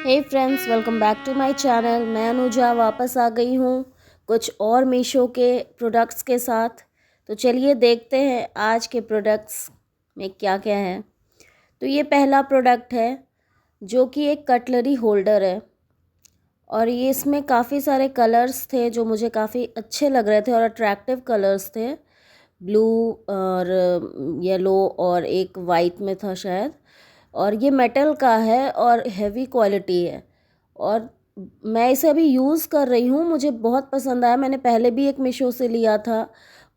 Hey friends, welcome back to my channel. मैं अनुजा वापस आ गई हूँ कुछ और मीशो के प्रोडक्ट्स के साथ। तो चलिए देखते हैं आज के प्रोडक्ट्स में क्या क्या है। तो ये पहला प्रोडक्ट है जो कि एक कटलरी होल्डर है और ये इसमें काफ़ी सारे कलर्स थे जो मुझे काफ़ी अच्छे लग रहे थे और अट्रैक्टिव कलर्स थे। ब्लू और येलो और एक वाइट में था शायद। और ये मेटल का है और हेवी क्वालिटी है और मैं इसे अभी यूज़ कर रही हूँ। मुझे बहुत पसंद आया। मैंने पहले भी एक मीशो से लिया था,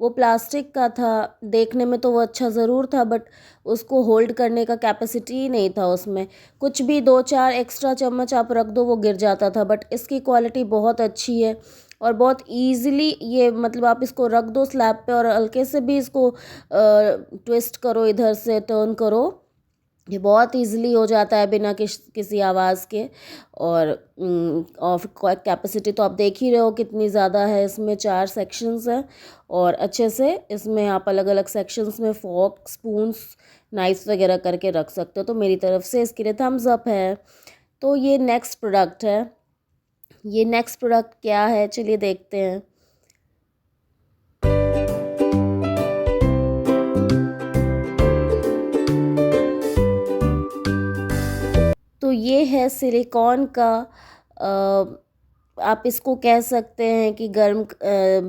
वो प्लास्टिक का था। देखने में तो वो अच्छा ज़रूर था बट उसको होल्ड करने का कैपेसिटी ही नहीं था उसमें। कुछ भी 2-4 एक्स्ट्रा चम्मच आप रख दो वो गिर जाता था। बट इसकी क्वालिटी बहुत अच्छी है और बहुत ईज़िली ये मतलब आप इसको रख दो स्लैब पे और हल्के से भी इसको ट्विस्ट करो, इधर से टर्न करो, ये बहुत इजीली हो जाता है बिना किसी आवाज़ के। और कैपेसिटी तो आप देख ही रहे हो कितनी ज़्यादा है। इसमें 4 सेक्शंस हैं और अच्छे से इसमें आप अलग अलग सेक्शंस में फॉर्क, स्पून्स, नाइफ्स वगैरह करके रख सकते हो। तो मेरी तरफ से इसके लिए थम्स अप है। तो ये नेक्स्ट प्रोडक्ट है। ये नेक्स्ट प्रोडक्ट क्या है चलिए देखते हैं। तो ये है सिलिकॉन का आप इसको कह सकते हैं कि गर्म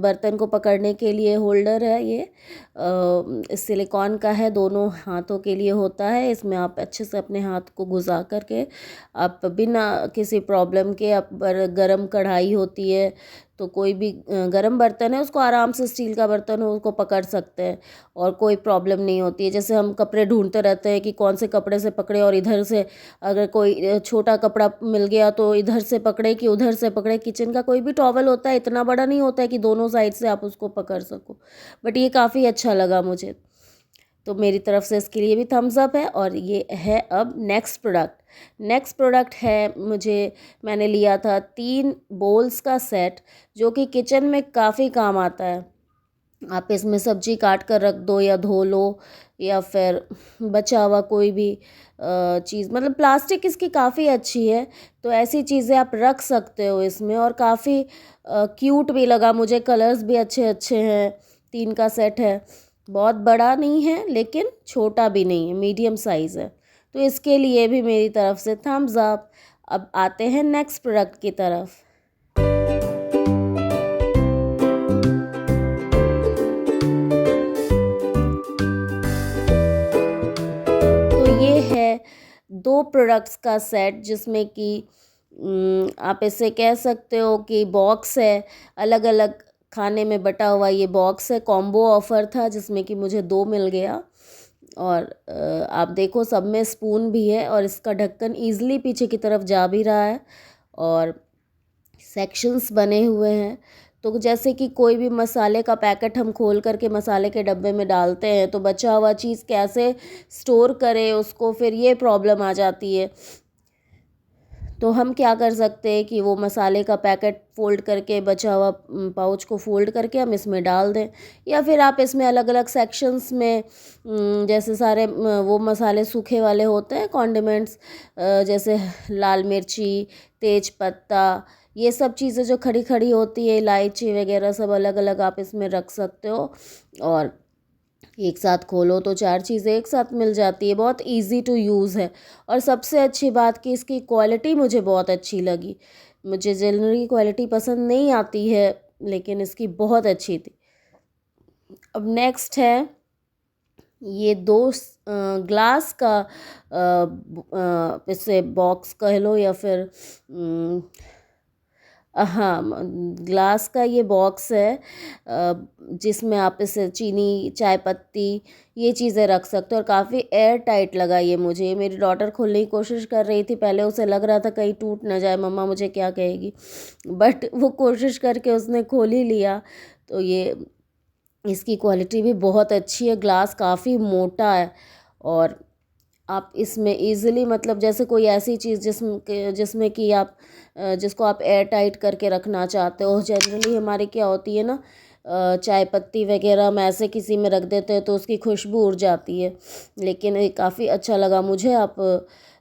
बर्तन को पकड़ने के लिए होल्डर है। ये सिलिकॉन का है, दोनों हाथों के लिए होता है। इसमें आप अच्छे से अपने हाथ को घुसा करके आप बिना किसी प्रॉब्लम के आप गरम कढ़ाई होती है तो कोई भी गरम बर्तन है उसको आराम से, स्टील का बर्तन हो उसको पकड़ सकते हैं और कोई प्रॉब्लम नहीं होती है। जैसे हम कपड़े ढूंढते रहते हैं कि कौन से कपड़े से पकड़े और इधर से अगर कोई छोटा कपड़ा मिल गया तो इधर से पकड़े कि उधर से पकड़े। किचन का कोई भी टॉवल होता है, इतना बड़ा नहीं होता है कि दोनों साइड से आप उसको पकड़ सको। बट ये काफ़ी अच्छा लगा मुझे, तो मेरी तरफ से इसके लिए भी थम्स अप है। और ये है अब नेक्स्ट प्रोडक्ट। नेक्स्ट प्रोडक्ट है मैंने लिया था 3 बोल्स का सेट जो कि किचन में काफ़ी काम आता है। आप इसमें सब्जी काट कर रख दो या धो लो या फिर बचा हुआ कोई भी चीज़, मतलब प्लास्टिक इसकी काफ़ी अच्छी है तो ऐसी चीज़ें आप रख सकते हो इसमें। और काफ़ी क्यूट भी लगा मुझे, कलर्स भी अच्छे अच्छे हैं। 3 का सेट है, बहुत बड़ा नहीं है लेकिन छोटा भी नहीं है, मीडियम साइज़ है। तो इसके लिए भी मेरी तरफ से थम्स अप। अब आते हैं नेक्स्ट प्रोडक्ट की तरफ। तो ये है 2 प्रोडक्ट्स का सेट जिसमें कि आप इसे कह सकते हो कि बॉक्स है, अलग अलग खाने में बटा हुआ ये बॉक्स है। कॉम्बो ऑफ़र था जिसमें कि मुझे 2 मिल गया। और आप देखो सब में स्पून भी है और इसका ढक्कन ईज़िली पीछे की तरफ जा भी रहा है और सेक्शंस बने हुए हैं। तो जैसे कि कोई भी मसाले का पैकेट हम खोल करके मसाले के डब्बे में डालते हैं तो बचा हुआ चीज़ कैसे स्टोर करें उसको, फिर ये प्रॉब्लम आ जाती है। तो हम क्या कर सकते हैं कि वो मसाले का पैकेट फ़ोल्ड करके बचा हुआ पाउच को फ़ोल्ड करके हम इसमें डाल दें, या फिर आप इसमें अलग अलग सेक्शंस में जैसे सारे वो मसाले सूखे वाले होते हैं कॉन्डिमेंट्स, जैसे लाल मिर्ची, तेज पत्ता, ये सब चीज़ें जो खड़ी खड़ी होती है, इलायची वगैरह सब अलग अलग आप इसमें रख सकते हो। और एक साथ खोलो तो 4 चीज़ें एक साथ मिल जाती है। बहुत इजी टू यूज़ है और सबसे अच्छी बात कि इसकी क्वालिटी मुझे बहुत अच्छी लगी। मुझे जनरली क्वालिटी पसंद नहीं आती है लेकिन इसकी बहुत अच्छी थी। अब नेक्स्ट है ये 2 ग्लास का इसे बॉक्स कह लो या फिर हाँ, ग्लास का ये बॉक्स है जिसमें आप इसे चीनी, चाय पत्ती, ये चीज़ें रख सकते हो और काफ़ी एयर टाइट लगा ये मुझे। मेरी डॉटर खोलने की कोशिश कर रही थी, पहले उसे लग रहा था कहीं टूट ना जाए, मम्मा मुझे क्या कहेगी, बट वो कोशिश करके उसने खोल ही लिया। तो ये इसकी क्वालिटी भी बहुत अच्छी है, ग्लास काफ़ी मोटा है और आप इसमें ईज़िली मतलब जैसे कोई ऐसी चीज़ जिसमें कि आप जिसको आप एयर टाइट करके रखना चाहते हो। जनरली हमारी क्या होती है ना, चाय पत्ती वगैरह हम ऐसे किसी में रख देते हैं तो उसकी खुशबू उड़ जाती है। लेकिन ये काफ़ी अच्छा लगा मुझे। आप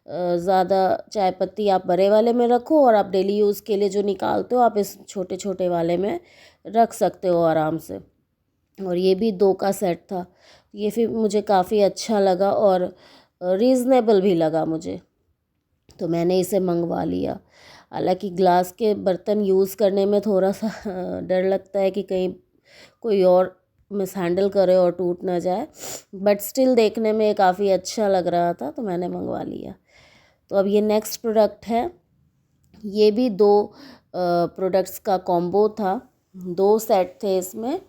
ज़्यादा चाय पत्ती आप बड़े वाले में रखो और आप डेली यूज़ के लिए जो निकालते हो आप इस छोटे छोटे वाले में रख सकते हो आराम से। और ये भी 2 का सेट था। ये फिर मुझे काफ़ी अच्छा लगा और रीज़नेबल भी लगा मुझे, तो मैंने इसे मंगवा लिया। हालांकि ग्लास के बर्तन यूज़ करने में थोड़ा सा डर लगता है कि कहीं कोई और मिस हैंडल करे और टूट ना जाए, बट स्टिल देखने में काफ़ी अच्छा लग रहा था तो मैंने मंगवा लिया। तो अब ये नेक्स्ट प्रोडक्ट है। ये भी 2 प्रोडक्ट्स का कॉम्बो था, 2 सेट थे इसमें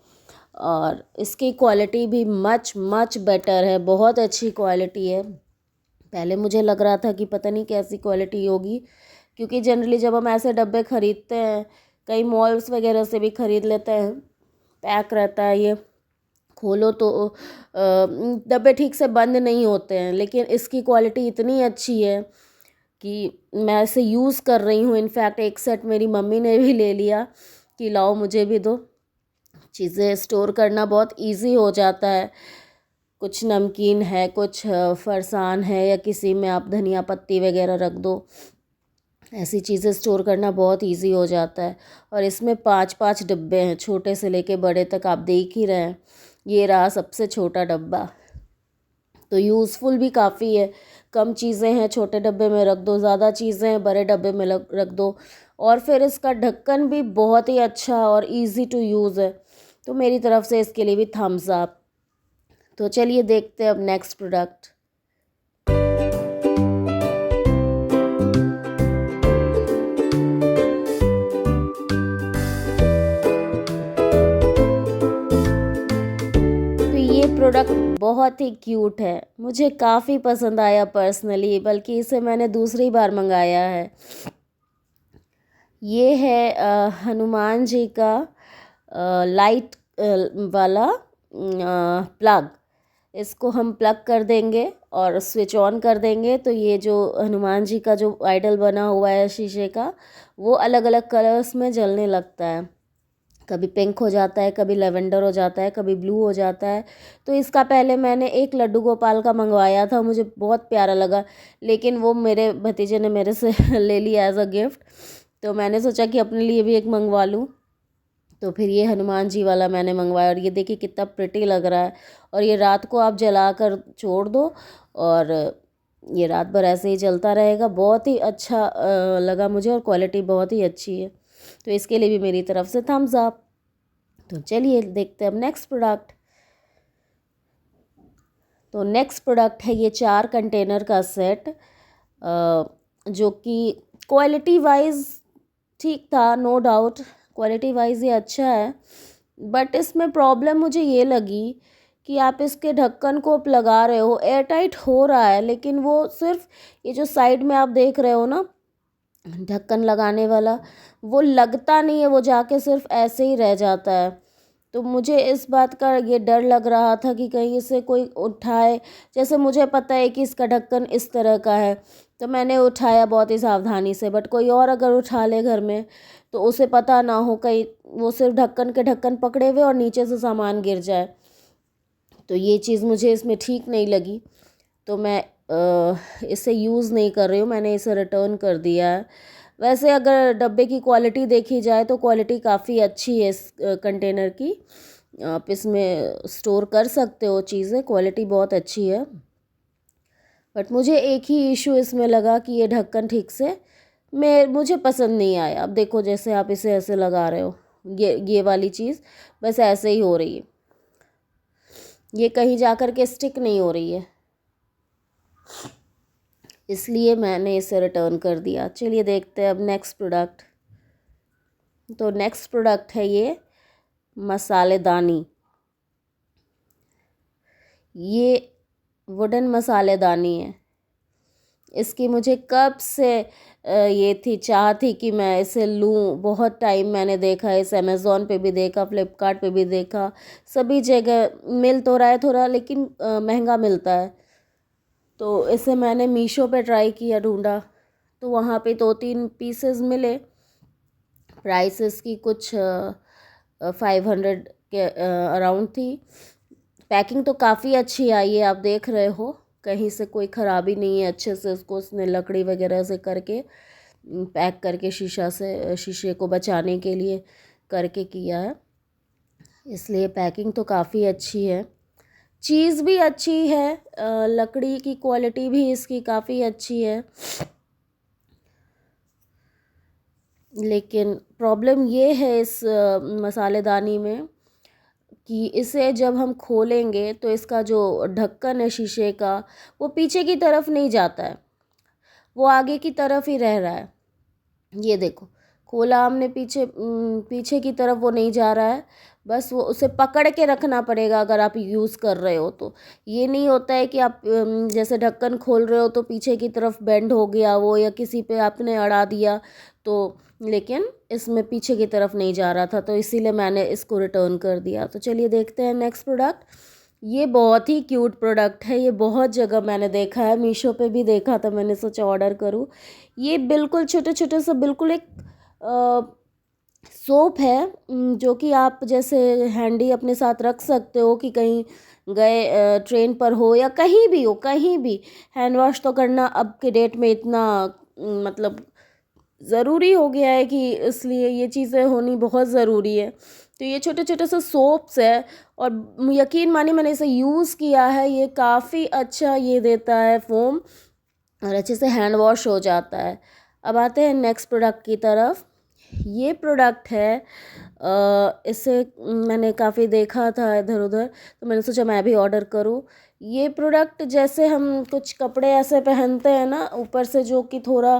और इसकी क्वालिटी भी मच मच बेटर है, बहुत अच्छी क्वालिटी है। पहले मुझे लग रहा था कि पता नहीं कैसी क्वालिटी होगी, क्योंकि जनरली जब हम ऐसे डब्बे ख़रीदते हैं, कई मॉल्स वगैरह से भी ख़रीद लेते हैं, पैक रहता है, ये खोलो तो डब्बे ठीक से बंद नहीं होते हैं। लेकिन इसकी क्वालिटी इतनी अच्छी है कि मैं इसे यूज़ कर रही हूँ। इनफैक्ट एक सेट मेरी मम्मी ने भी ले लिया कि लाओ मुझे भी दो। चीज़ें स्टोर करना बहुत इजी हो जाता है। कुछ नमकीन है, कुछ फरसान है, या किसी में आप धनिया पत्ती वगैरह रख दो, ऐसी चीज़ें स्टोर करना बहुत इजी हो जाता है। और इसमें 5-5 डब्बे हैं, छोटे से लेके बड़े तक आप देख ही रहे हैं। ये रहा सबसे छोटा डब्बा, तो यूज़फुल भी काफ़ी है। कम चीज़ें हैं छोटे डब्बे में रख दो, ज़्यादा चीज़ें हैं बड़े डब्बे में रख दो। और फिर इसका ढक्कन भी बहुत ही अच्छा और इजी टू यूज़ है, तो मेरी तरफ से इसके लिए भी थम्स अप। तो चलिए देखते हैं अब नेक्स्ट प्रोडक्ट। तो ये प्रोडक्ट बहुत ही क्यूट है, मुझे काफ़ी पसंद आया पर्सनली, बल्कि इसे मैंने दूसरी बार मंगाया है। ये है हनुमान जी का लाइट वाला प्लग। इसको हम प्लग कर देंगे और स्विच ऑन कर देंगे तो ये जो हनुमान जी का जो आइडल बना हुआ है शीशे का, वो अलग अलग कलर्स में जलने लगता है। कभी पिंक हो जाता है, कभी लेवेंडर हो जाता है, कभी ब्लू हो जाता है। तो इसका पहले मैंने एक लड्डू गोपाल का मंगवाया था, मुझे बहुत प्यारा लगा, लेकिन वो मेरे भतीजे ने मेरे से ले लिया एज अ गिफ्ट। तो मैंने सोचा कि अपने लिए भी एक मंगवा लूँ, तो फिर ये हनुमान जी वाला मैंने मंगवाया। और ये देखिए कितना प्रिटी लग रहा है, और ये रात को आप जला कर छोड़ दो और ये रात भर ऐसे ही चलता रहेगा। बहुत ही अच्छा लगा मुझे, और क्वालिटी बहुत ही अच्छी है, तो इसके लिए भी मेरी तरफ से थम्स अप। तो चलिए देखते हैं अब नेक्स्ट प्रोडक्ट। तो नेक्स्ट प्रोडक्ट है ये 4 कंटेनर का सेट, जो कि क्वालिटी वाइज ठीक था, नो डाउट क्वालिटी वाइज ये अच्छा है। बट इसमें प्रॉब्लम मुझे ये लगी कि आप इसके ढक्कन को आप लगा रहे हो, एयर टाइट हो रहा है, लेकिन वो सिर्फ ये जो साइड में आप देख रहे हो ना ढक्कन लगाने वाला, वो लगता नहीं है, वो जाके सिर्फ ऐसे ही रह जाता है। तो मुझे इस बात का ये डर लग रहा था कि कहीं इसे कोई उठाए। जैसे मुझे पता है कि इसका ढक्कन इस तरह का है, तो मैंने उठाया बहुत ही सावधानी से, बट कोई और अगर उठा ले घर में तो उसे पता ना हो, कहीं वो सिर्फ ढक्कन के ढक्कन पकड़े हुए और नीचे से सामान गिर जाए। तो ये चीज़ मुझे इसमें ठीक नहीं लगी, तो मैं इसे यूज़ नहीं कर रही हूँ, मैंने इसे रिटर्न कर दिया है। वैसे अगर डब्बे की क्वालिटी देखी जाए तो क्वालिटी काफ़ी अच्छी है इस कंटेनर की, आप इसमें स्टोर कर सकते हो चीज़ें, क्वालिटी बहुत अच्छी है। बट मुझे एक ही इशू इसमें लगा कि ये ढक्कन ठीक से मुझे पसंद नहीं आया। अब देखो जैसे आप इसे ऐसे लगा रहे हो, ये वाली चीज़ बस ऐसे ही हो रही है, ये कहीं जा कर के स्टिक नहीं हो रही है, इसलिए मैंने इसे रिटर्न कर दिया। चलिए देखते हैं अब नेक्स्ट प्रोडक्ट। तो नेक्स्ट प्रोडक्ट है ये मसालेदानी। ये वुडन मसालेदानी है। इसकी मुझे कब से ये थी चाह थी कि मैं इसे लूँ। बहुत टाइम मैंने देखा, इस अमेज़ॉन पे भी देखा, फ्लिपकार्ट पे भी देखा, सभी जगह मिल तो रहा है थोड़ा, लेकिन महंगा मिलता है। तो इसे मैंने मीशो पे ट्राई किया, ढूंढा, तो वहाँ पे 2-3 पीसेस मिले। प्राइस इसकी कुछ 500 के अराउंड थी। पैकिंग तो काफ़ी अच्छी आई है, आप देख रहे हो, कहीं से कोई ख़राबी नहीं है, अच्छे से उसको उसने लकड़ी वगैरह से करके पैक करके शीशे को बचाने के लिए करके किया है, इसलिए पैकिंग तो काफ़ी अच्छी है। चीज़ भी अच्छी है, लकड़ी की क्वालिटी भी इसकी काफ़ी अच्छी है। लेकिन प्रॉब्लम ये है इस मसालेदानी में कि इसे जब हम खोलेंगे तो इसका जो ढक्कन है शीशे का वो पीछे की तरफ नहीं जाता है, वो आगे की तरफ ही रह रहा है। ये देखो, खोला हमने पीछे की तरफ वो नहीं जा रहा है, बस वो उसे पकड़ के रखना पड़ेगा अगर आप यूज़ कर रहे हो तो। ये नहीं होता है कि आप जैसे ढक्कन खोल रहे हो तो पीछे की तरफ बेंड हो गया वो, या किसी पे आपने अड़ा दिया तो, लेकिन इसमें पीछे की तरफ नहीं जा रहा था, तो इसीलिए मैंने इसको रिटर्न कर दिया। तो चलिए देखते हैं नेक्स्ट प्रोडक्ट। ये बहुत ही क्यूट प्रोडक्ट है, ये बहुत जगह मैंने देखा है, मीशो पे भी देखा था, मैंने सोचा ऑर्डर करूँ। ये बिल्कुल छोटे छोटे सा बिल्कुल एक सोप है, जो कि आप जैसे हैंडी अपने साथ रख सकते हो कि कहीं गए, ट्रेन पर हो या कहीं भी हो, कहीं भी हैंड वॉश तो करना अब के डेट में इतना मतलब ज़रूरी हो गया है कि इसलिए ये चीज़ें होनी बहुत ज़रूरी है। तो ये छोटे छोटे से सोप्स है, और यकीन मानिए मैंने इसे यूज़ किया है, ये काफ़ी अच्छा ये देता है फोम, और अच्छे से हैंड वॉश हो जाता है। अब आते हैं नेक्स्ट प्रोडक्ट की तरफ। ये प्रोडक्ट है, इसे मैंने काफ़ी देखा था इधर उधर, तो मैंने सोचा मैं भी ऑर्डर करूँ। ये प्रोडक्ट जैसे हम कुछ कपड़े ऐसे पहनते हैं ना ऊपर से, जो कि थोड़ा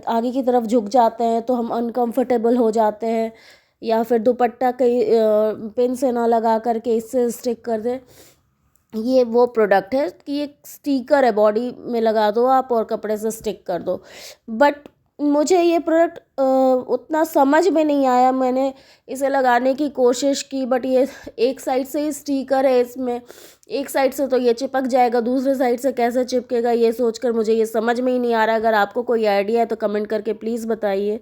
आगे की तरफ झुक जाते हैं तो हम अनकंफर्टेबल हो जाते हैं, या फिर दुपट्टा कहीं पिन से ना लगा करके इससे स्टिक कर दे। ये वो प्रोडक्ट है कि एक स्टिकर है, बॉडी में लगा दो आप और कपड़े से स्टिक कर दो। बट मुझे ये प्रोडक्ट उतना समझ में नहीं आया, मैंने इसे लगाने की कोशिश की, बट ये एक साइड से ही स्टिकर है इसमें, एक साइड से तो ये चिपक जाएगा, दूसरे साइड से कैसे चिपकेगा ये सोचकर मुझे ये समझ में ही नहीं आ रहा। अगर आपको कोई आइडिया है तो कमेंट करके प्लीज़ बताइए।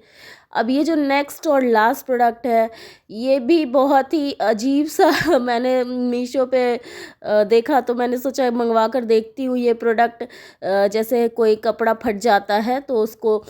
अब ये जो नेक्स्ट और लास्ट प्रोडक्ट है, ये भी बहुत ही अजीब सा मैंने मीशो पे देखा, तो मैंने सोचा मंगवा कर देखती हूँ। ये प्रोडक्ट जैसे कोई कपड़ा फट जाता है तो उसको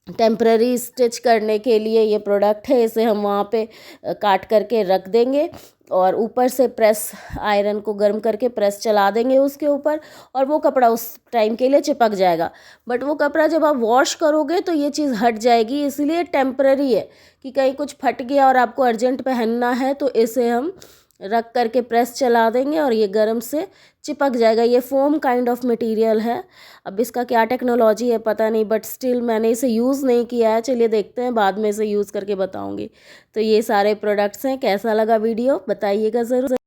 टेम्पररी स्टिच करने के लिए ये प्रोडक्ट है, इसे हम वहाँ पे काट करके रख देंगे और ऊपर से प्रेस आयरन को गर्म करके प्रेस चला देंगे उसके ऊपर, और वो कपड़ा उस टाइम के लिए चिपक जाएगा। बट वो कपड़ा जब आप वॉश करोगे तो ये चीज़ हट जाएगी, इसलिए टेम्पररी है कि कहीं कुछ फट गया और आपको अर्जेंट पहनना है तो इसे हम रख करके प्रेस चला देंगे और ये गर्म से चिपक जाएगा। ये फोम काइंड ऑफ मटेरियल है, अब इसका क्या टेक्नोलॉजी है पता नहीं, बट स्टिल मैंने इसे यूज़ नहीं किया है। चलिए देखते हैं, बाद में इसे यूज़ करके बताऊंगी। तो ये सारे प्रोडक्ट्स हैं, कैसा लगा वीडियो बताइएगा ज़रूर।